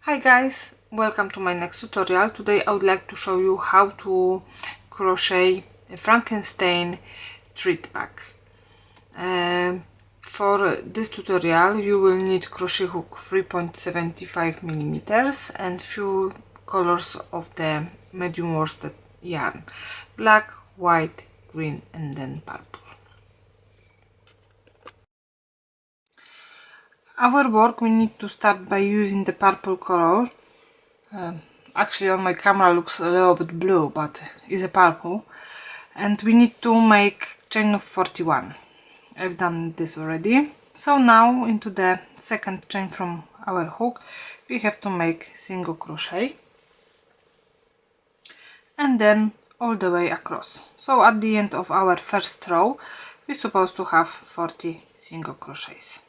Hi guys, welcome to my next tutorial. Today I would like to show you how to crochet a Frankenstein treat bag. For this tutorial you will need crochet hook 3.75 millimeters and few colors of the medium worsted yarn: black, white, green and then purple. Our work we need to start by using the purple color. Actually on my camera looks a little bit blue, but it's a purple, and we need to make chain of 41. I've done this already. So now into the second chain from our hook we have to make single crochet and then all the way across. So at the end of our first row we're supposed to have 40 single crochets.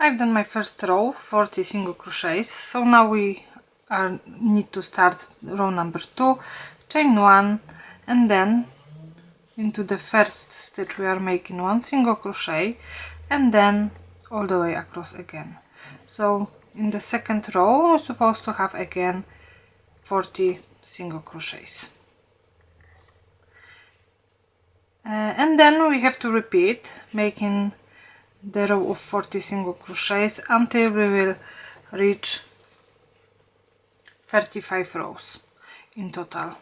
I've done my first row, 40 single crochets, so now we need to start row number 2, chain 1, and then into the first stitch we are making 1 single crochet and then all the way across again. So in the second row we're supposed to have again 40 single crochets. And then we have to repeat making the row of 40 single crochets until we will reach 35 rows in total.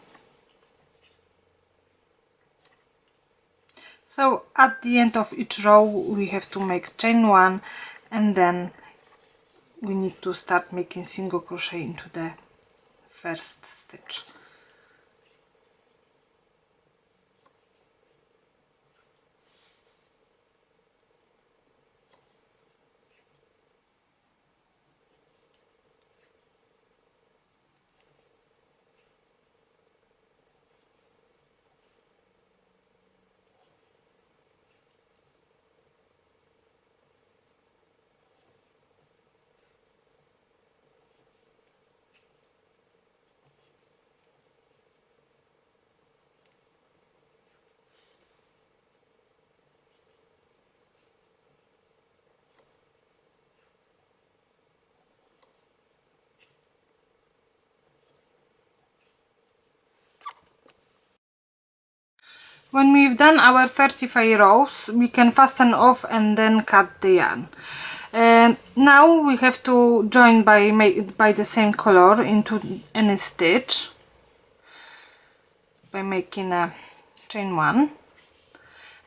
So at the end of each row we have to make chain 1 and then we need to start making single crochet into the first stitch. When we've done our 35 rows, we can fasten off and then cut the yarn. Now we have to join by the same color into any stitch by making a chain 1,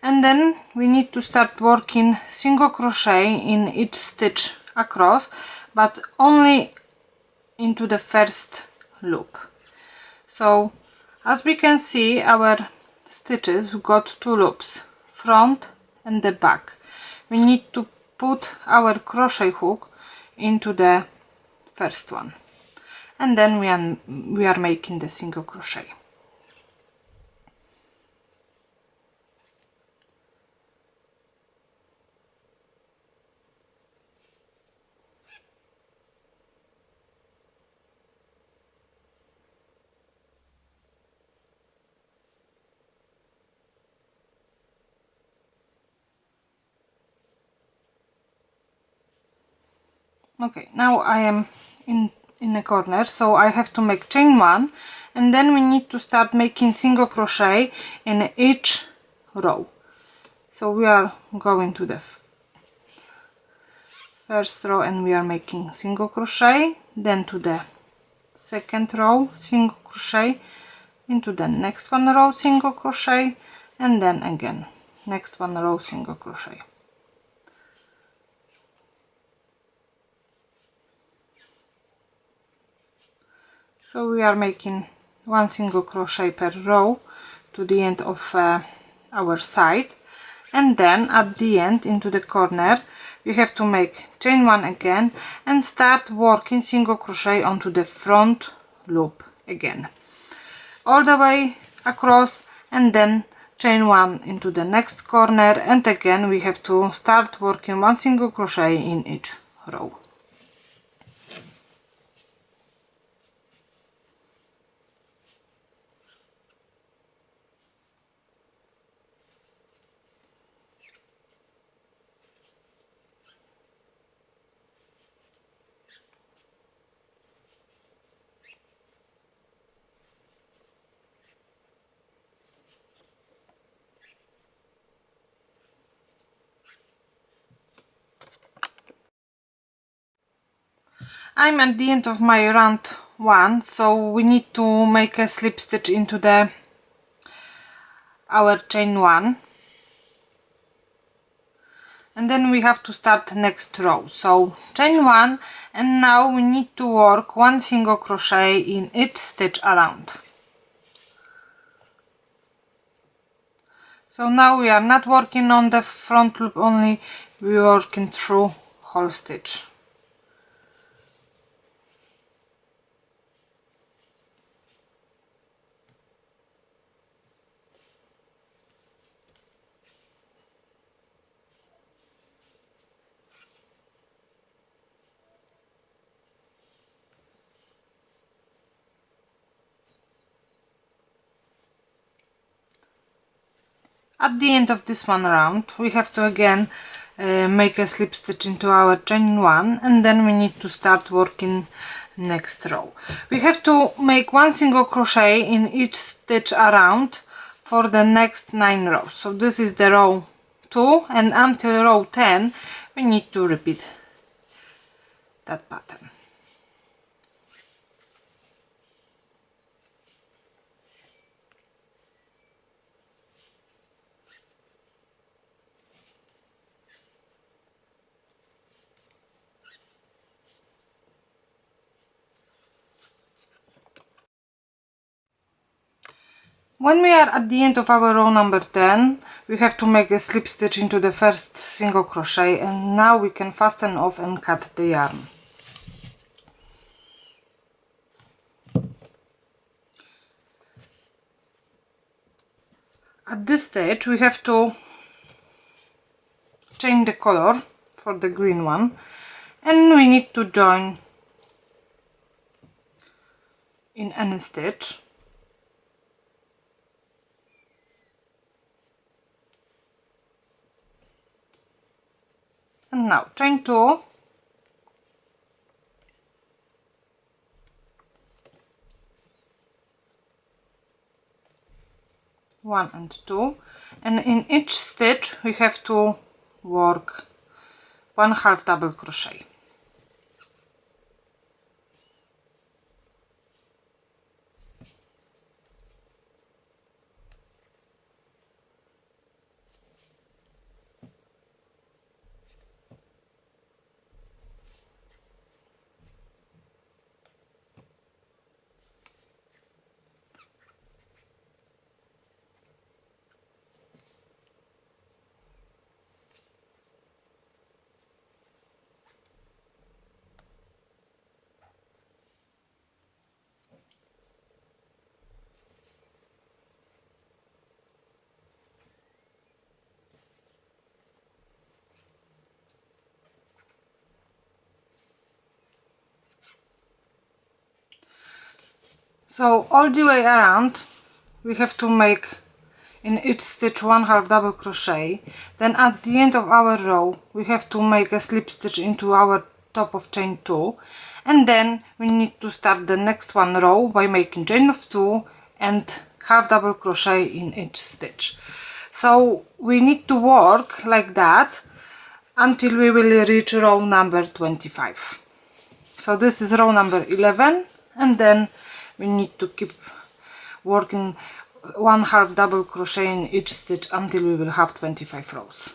and then we need to start working single crochet in each stitch across, but only into the first loop. So as we can see, our stitches got 2 loops, front and the back. We need to put our crochet hook into the first one and then we are making the single crochet. Okay, now I am in a corner, so I have to make chain 1 and then we need to start making single crochet in each row. So we are going to the first row and we are making single crochet, then to the second row single crochet, into the next one row single crochet, and then again next one row single crochet. So we are making 1 single crochet per row to the end of our side, and then at the end into the corner we have to make chain 1 again and start working single crochet onto the front loop again all the way across, and then chain 1 into the next corner, and again we have to start working 1 single crochet in each row. I'm at the end of my round 1, so we need to make a slip stitch into our chain 1, and then we have to start next row. So chain 1, and now we need to work 1 single crochet in each stitch around. So now we are not working on the front loop only, we are working through whole stitch. At the end of this one round, we have to again make a slip stitch into our chain 1, and then we need to start working next row. We have to make 1 single crochet in each stitch around for the next 9 rows. So this is the row 2, and until row 10 we need to repeat that pattern. When we are at the end of our row number 10, we have to make a slip stitch into the first single crochet, and now we can fasten off and cut the yarn. At this stage we have to change the color for the green one, and we need to join in any stitch. And now chain 2, one and 2, and in each stitch we have to work 1 half double crochet. So all the way around we have to make in each stitch 1 half double crochet. Then at the end of our row we have to make a slip stitch into our top of chain 2, and then we need to start the next one row by making chain of 2 and half double crochet in each stitch. So we need to work like that until we will reach row number 25. So this is row number 11, and then we need to keep working 1 half double crochet in each stitch until we will have 25 rows.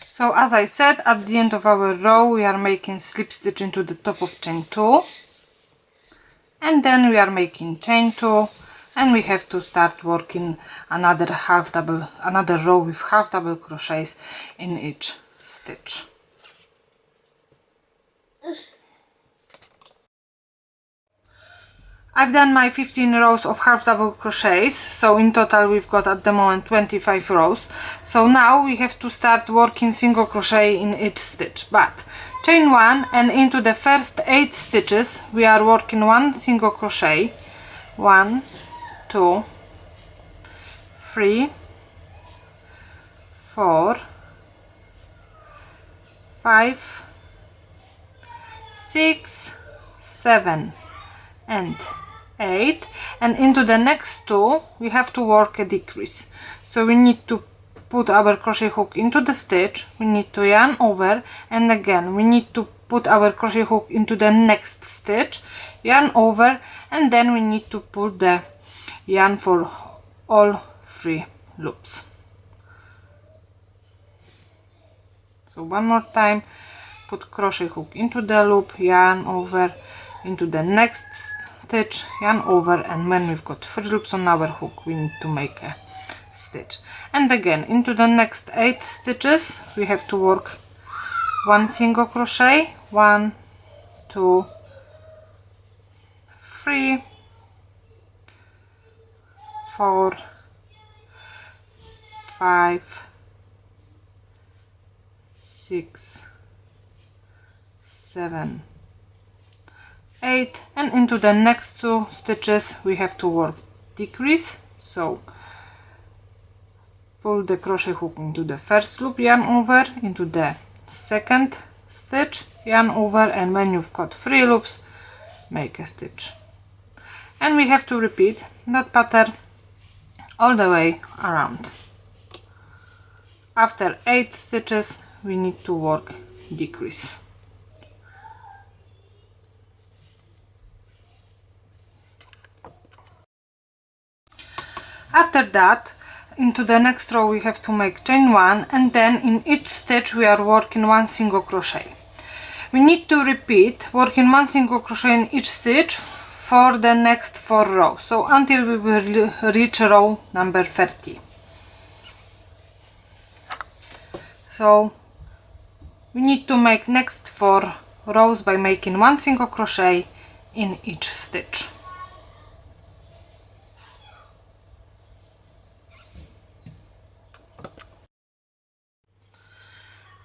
So as I said, at the end of our row we are making slip stitch into the top of chain 2, and then we are making chain 2, and we have to start working another row with half double crochets in each stitch. I've done my 15 rows of half double crochets, so in total we've got at the moment 25 rows. So now we have to start working single crochet in each stitch, but chain 1 and into the first 8 stitches we are working 1 single crochet. 1, 2, 3, 4, 5, 6, 7 and 8, and into the next 2 we have to work a decrease. So we need to put our crochet hook into the stitch, we need to yarn over, and again we need to put our crochet hook into the next stitch, yarn over, and then we need to put the yarn for all 3 loops. So one more time, put crochet hook into the loop, yarn over, into the next stitch, yarn over, and when we've got 3 loops on our hook we need to make a stitch. And again into the next 8 stitches we have to work 1 single crochet. 1, 2, 3, 4, 5, 6, 7, 8, and into the next 2 stitches we have to work decrease. So pull the crochet hook into the first loop, yarn over, into the second stitch, yarn over, and when you've got 3 loops make a stitch. And we have to repeat that pattern all the way around. After 8 stitches we need to work decrease. After that, into the next row we have to make chain 1, and then in each stitch we are working 1 single crochet. We need to repeat working 1 single crochet in each stitch for the next 4 rows, so until we will reach row number 30. So we need to make next 4 rows by making 1 single crochet in each stitch.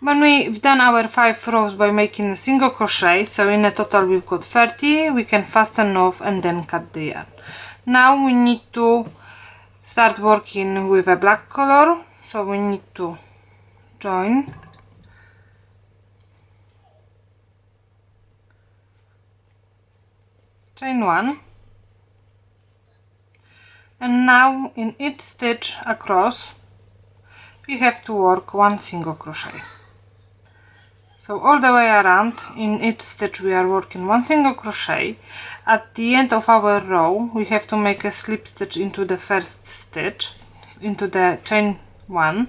When we've done our 5 rows by making a single crochet, so in a total we've got 30, we can fasten off and then cut the yarn. Now we need to start working with a black color, so we need to join, chain 1, and now in each stitch across we have to work 1 single crochet. So all the way around in each stitch we are working 1 single crochet. At the end of our row we have to make a slip stitch into the first stitch, into the chain 1,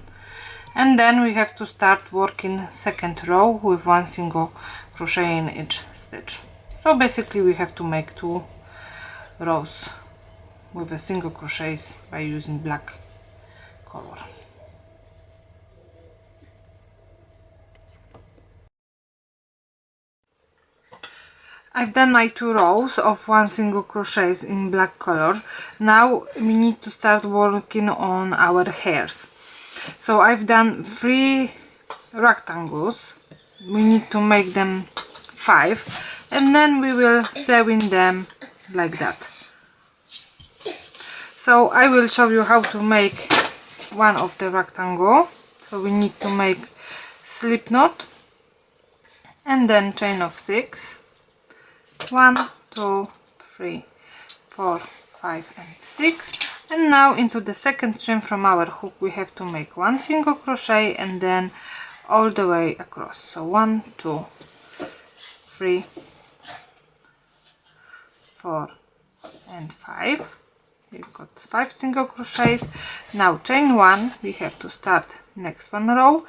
and then we have to start working second row with 1 single crochet in each stitch. So basically we have to make 2 rows with a single crochets by using black color. I've done my 2 rows of 1 single crochets in black color. Now we need to start working on our hairs. So I've done 3 rectangles. We need to make them 5, and then we will sew in them like that. So I will show you how to make one of the rectangle. So we need to make slip knot and then chain of 6. 1, 2, 3, 4, 5 and 6, and now into the second chain from our hook we have to make 1 single crochet and then all the way across. So 1, 2, 3, 4 and 5. We've got 5 single crochets. Now chain 1, we have to start next one row.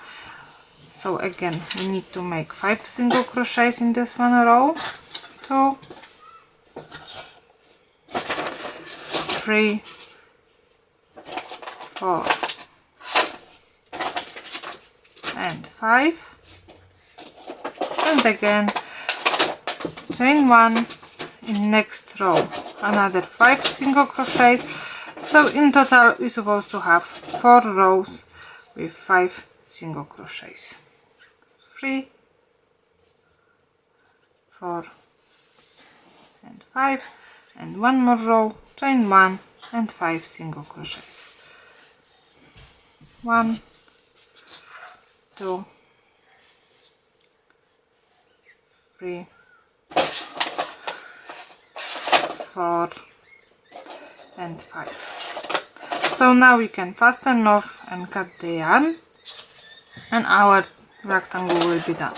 So again we need to make 5 single crochets in this one row. 2, 3, 4 and 5, and again chain 1 in next row, another 5 single crochets. So in total we're supposed to have 4 rows with 5 single crochets. 3, 4 and 5, and one more row, chain 1 and 5 single crochets. 1, 2, 3, 4 and 5. So now we can fasten off and cut the yarn, and our rectangle will be done.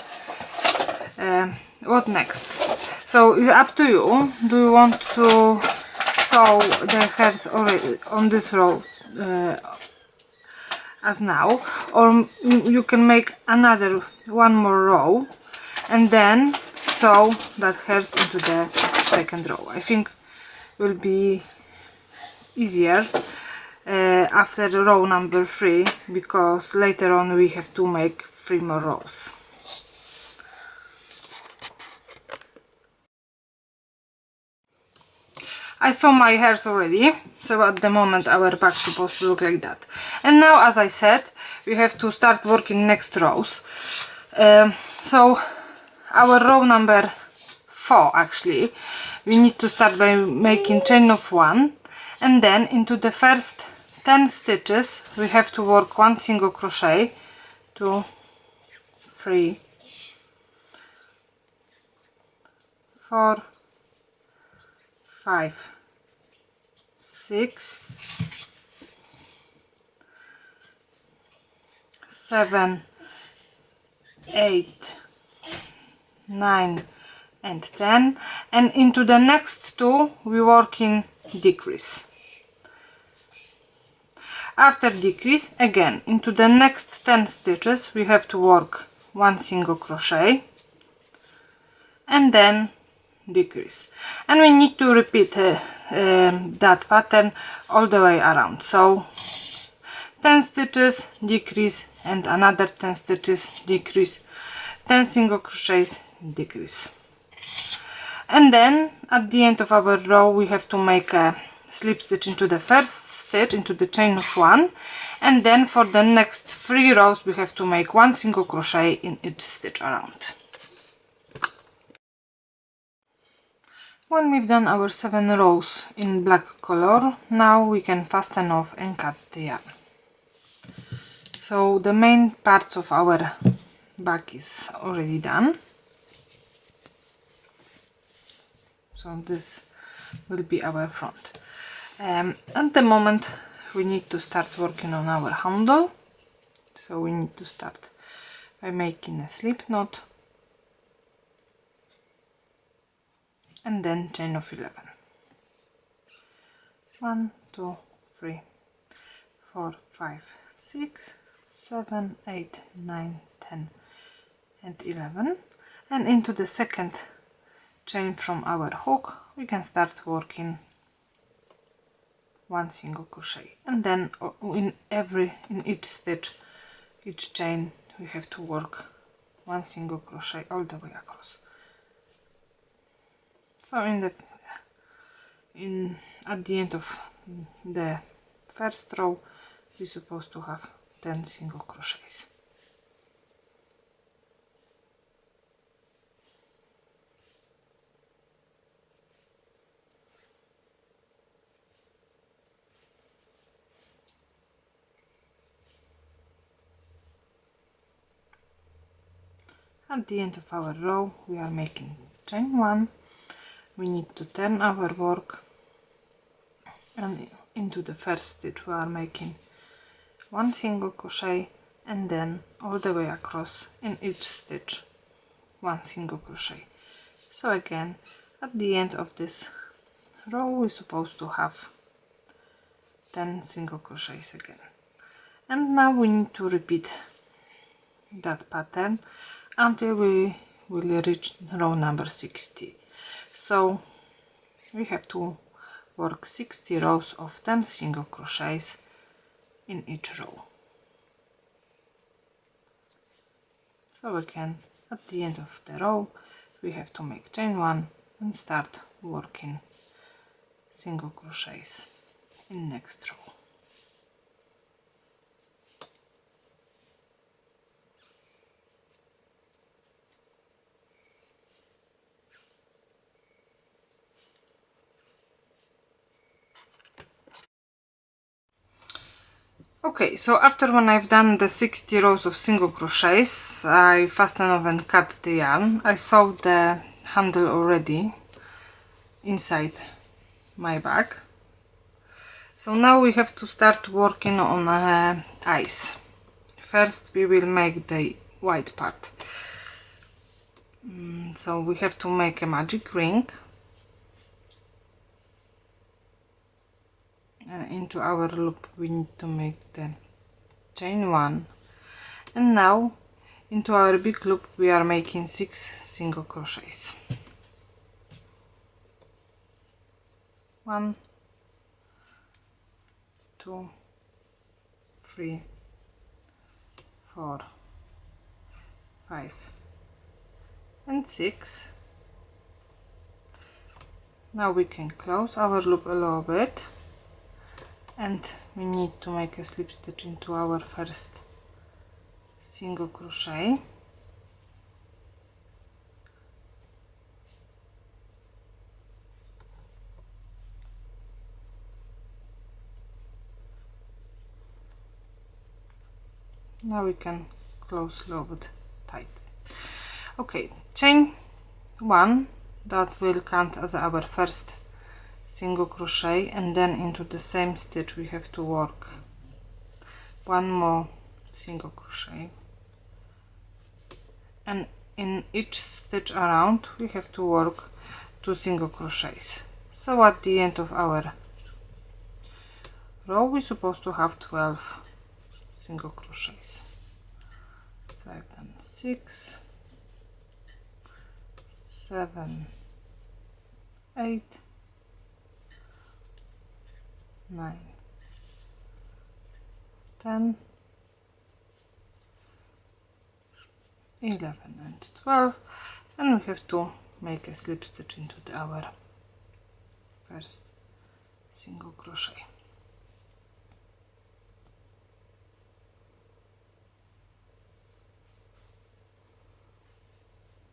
What next? So it's up to you. Do you want to sew the hairs already on this row as now, or you can make another one more row and then sew that hairs into the second row. I think will be easier after row number 3, because later on we have to make 3 more rows. I sew my hairs already, so at the moment our back is supposed to look like that. And now, as I said, we have to start working next rows. So our row number 4, actually, we need to start by making chain of 1, and then into the first 10 stitches we have to work 1 single crochet, 2, 3, 4, 5, 6, 7, 8, 9 and 10, and into the next 2 we work in decrease. After decrease, again into the next 10 stitches we have to work 1 single crochet and then decrease, and we need to repeat that pattern all the way around. So 10 stitches, decrease, and another 10 stitches, decrease, 10 single crochets, decrease. And then at the end of our row we have to make a slip stitch into the first stitch, into the chain of 1, and then for the next 3 rows we have to make 1 single crochet in each stitch around. When we've done our 7 rows in black color, now we can fasten off and cut the yarn. So the main parts of our back is already done. So this will be our front. At the moment we need to start working on our handle. So we need to start by making a slip knot and then chain of 11. 1, 2, 3, 4, 5, 6, 7, 8, 9, 10 and 11, and into the second chain from our hook we can start working 1 single crochet, and then in each stitch, each chain, we have to work 1 single crochet all the way across. So at the end of the first row we're supposed to have 10 single crochets. At the end of our row we are making chain 1. We need to turn our work, and into the first stitch we are making 1 single crochet, and then all the way across in each stitch 1 single crochet. So again at the end of this row we're supposed to have 10 single crochets again. And now we need to repeat that pattern until we will reach row number 60. So we have to work 60 rows of 10 single crochets in each row. So again, at the end of the row we have to make chain 1 and start working single crochets in next row. Okay, so after when I've done the 60 rows of single crochets, I fasten off and cut the yarn. I sewed the handle already inside my bag. So now we have to start working on eyes. First we will make the white part. So we have to make a magic ring. Into our loop we need to make the chain 1, and now into our big loop we are making 6 single crochets. 1, 2, 3, 4, 5 and 6. Now we can close our loop a little bit, and we need to make a slip stitch into our first single crochet. Now we can close a little bit tight. Okay, chain 1, that will count as our first single crochet, and then into the same stitch we have to work 1 more single crochet, and in each stitch around we have to work 2 single crochets. So at the end of our row we're supposed to have 12 single crochets. So I've done 6, 7, 8, 9, 10, 11 and 12, and we have to make a slip stitch into our first single crochet.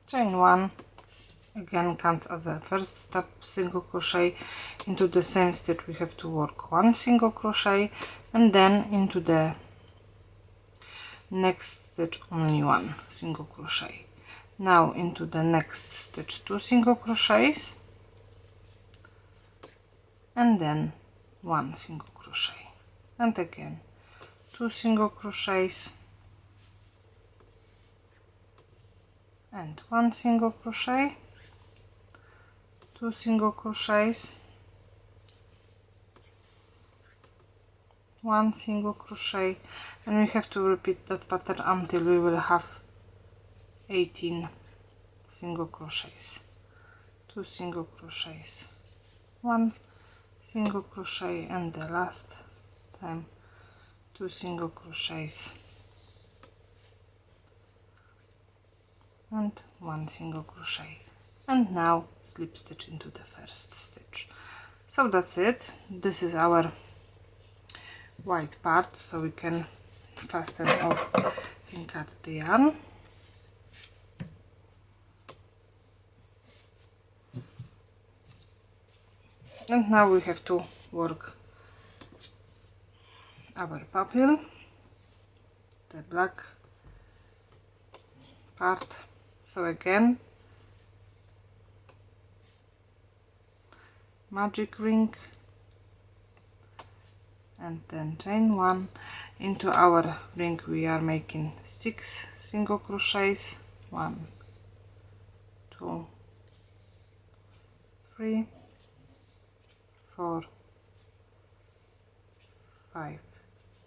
Chain 1 again counts as a first step single crochet. Into the same stitch we have to work 1 single crochet, and then into the next stitch only 1 single crochet. Now into the next stitch 2 single crochets, and then 1 single crochet, and again 2 single crochets and 1 single crochet, 2 single crochets, 1 single crochet, and we have to repeat that pattern until we will have 18 single crochets. 2 single crochets, 1 single crochet, and the last time 2 single crochets and 1 single crochet, and now slip stitch into the first stitch. So that's it. This is our white part, so we can fasten off and cut the yarn. And now we have to work our pupil, the black part. So again, magic ring, and then chain 1. Into our ring we are making 6 single crochets, 1, 2, 3, 4, 5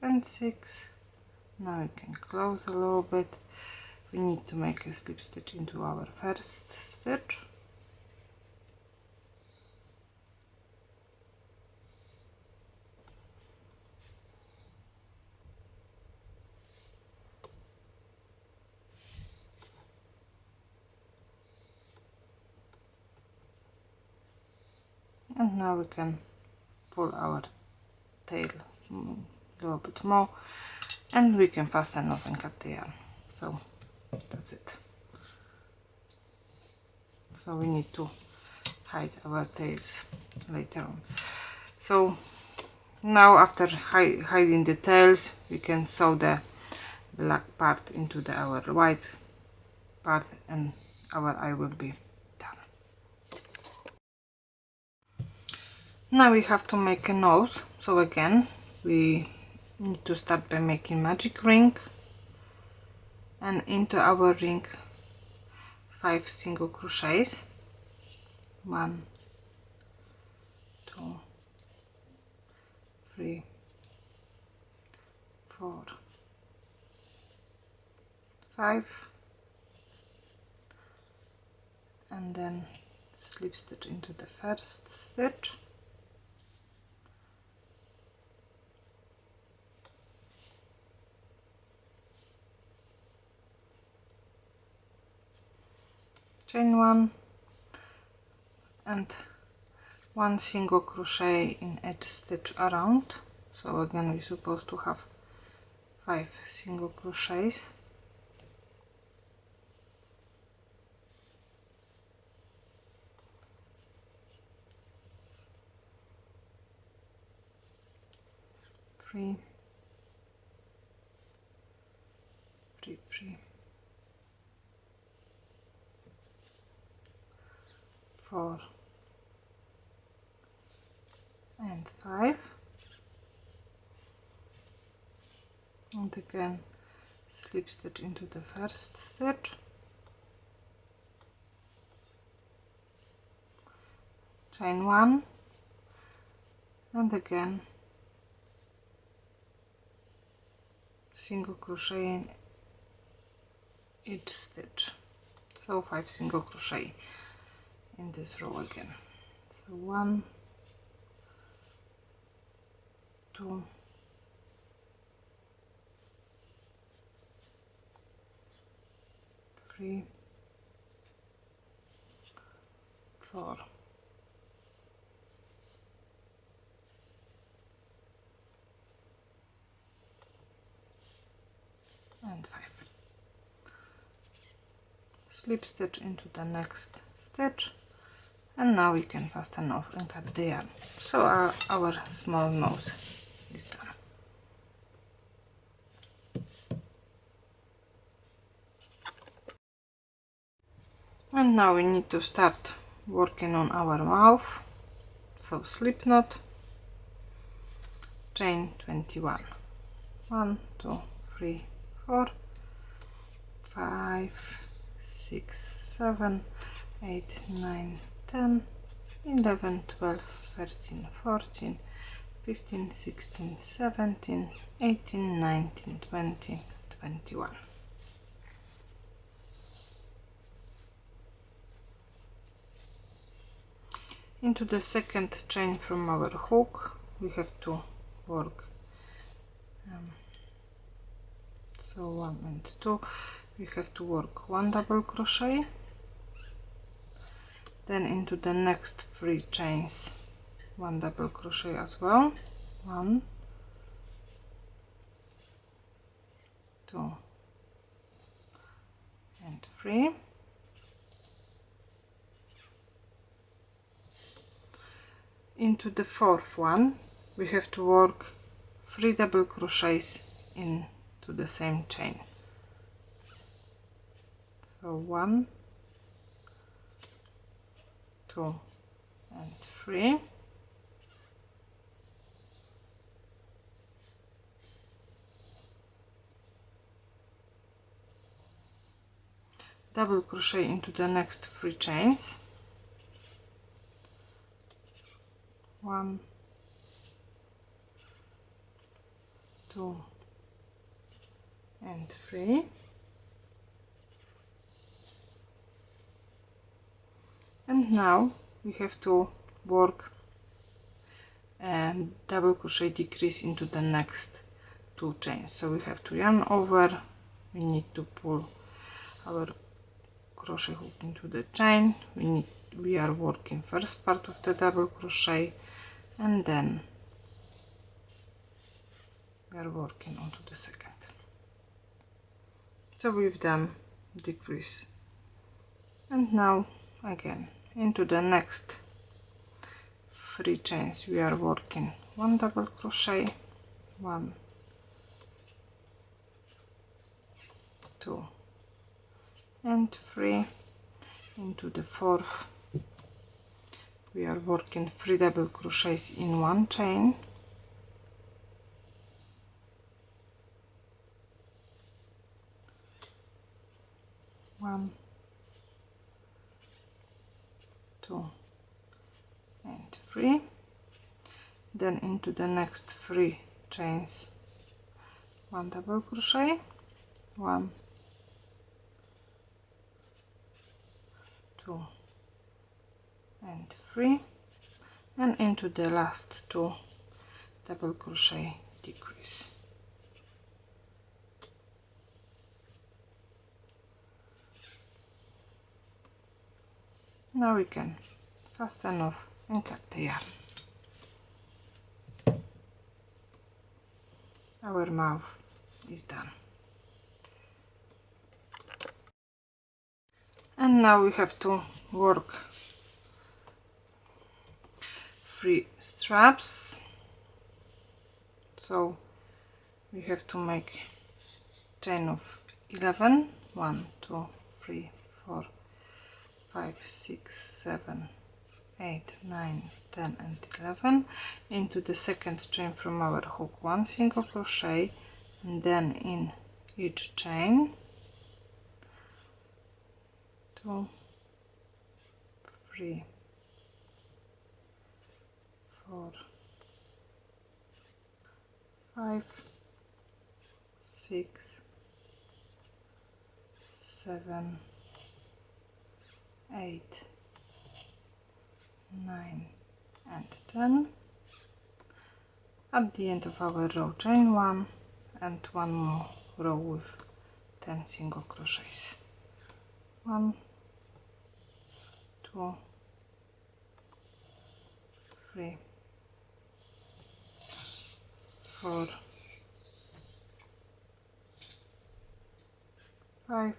and 6. Now we can close a little bit. We need to make a slip stitch into our first stitch, and now we can pull our tail a little bit more, and we can fasten off and cut the yarn. So that's it. So we need to hide our tails later on. So now, after hiding the tails, we can sew the black part into our white part, and our eye will be done. Now we have to make a nose. So again, we need to start by making magic ring, and into our ring 5 single crochets. 1, 2, 3, 4, 5, and then slip stitch into the first stitch, chain 1, and 1 single crochet in each stitch around. So again, we're supposed to have 5 single crochets. Three, 4 and 5, and again slip stitch into the first stitch, chain 1, and again single crochet in each stitch. So 5 single crochet in this row again. So 1, 2, 3, 4, and 5. Slip stitch into the next stitch, and now we can fasten off and cut the yarn. So our small nose is done. And now we need to start working on our mouth. So slip knot, chain 21, 1, 2, 3, 4, 5, 6, 7, 8, 9, 10, 11, 12, 13, 14, 15, 16, 17, 18, 19, 20, 21. Into the second chain from our hook we have to work so 1 and 2, we have to work 1 double crochet, then into the next 3 chains 1 double crochet as well, 1, 2 and 3, into the fourth one we have to work 3 double crochets into the same chain. So 1, 2 and 3, double crochet into the next 3 chains, 1, 2 and 3, and now we have to work double crochet decrease into the next 2 chains. So we have to yarn over, we need to pull our crochet hook into the chain, we are working first part of the double crochet, and then we are working onto the second. So we've done decrease, and now again into the next 3 chains we are working 1 double crochet, 1, 2 and 3. Into the 4th we are working 3 double crochets in 1 chain, 1, 2 and 3. Then into the next 3 chains 1 double crochet, 1, 2 and 3, and into the last 2 double crochet decrease. Now we can fasten off and cut the yarn. Our mouth is done. And now we have to work 3 straps, so we have to make chain of 11, 1, 2, 3, 4, 5, 6, 7, 8, 9, 10 and 11. Into the second chain from our hook 1 single crochet, and then in each chain 2, 3, 4, 5, 6, 7, 8, 9 and 10. At the end of our row, chain 1 and 1 more row with 10 single crochets. 1, 2, 3, 4, 5,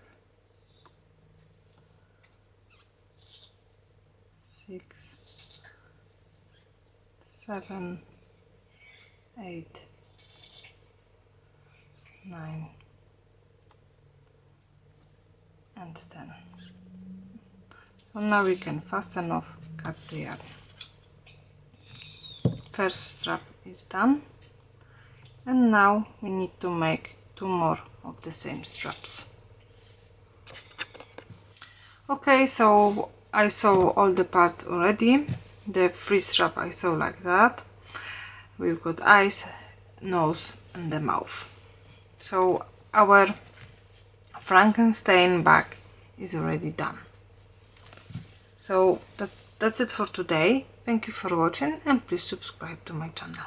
6, 7, 8, 9 and 10. So now we can fasten off, cut the yarn. First strap is done, and now we need to make 2 more of the same straps. Okay, so I sew all the parts already. The free strap I sew like that. We've got eyes, nose and the mouth. So our Frankenstein bag is already done. So that's it for today. Thank you for watching, and please subscribe to my channel.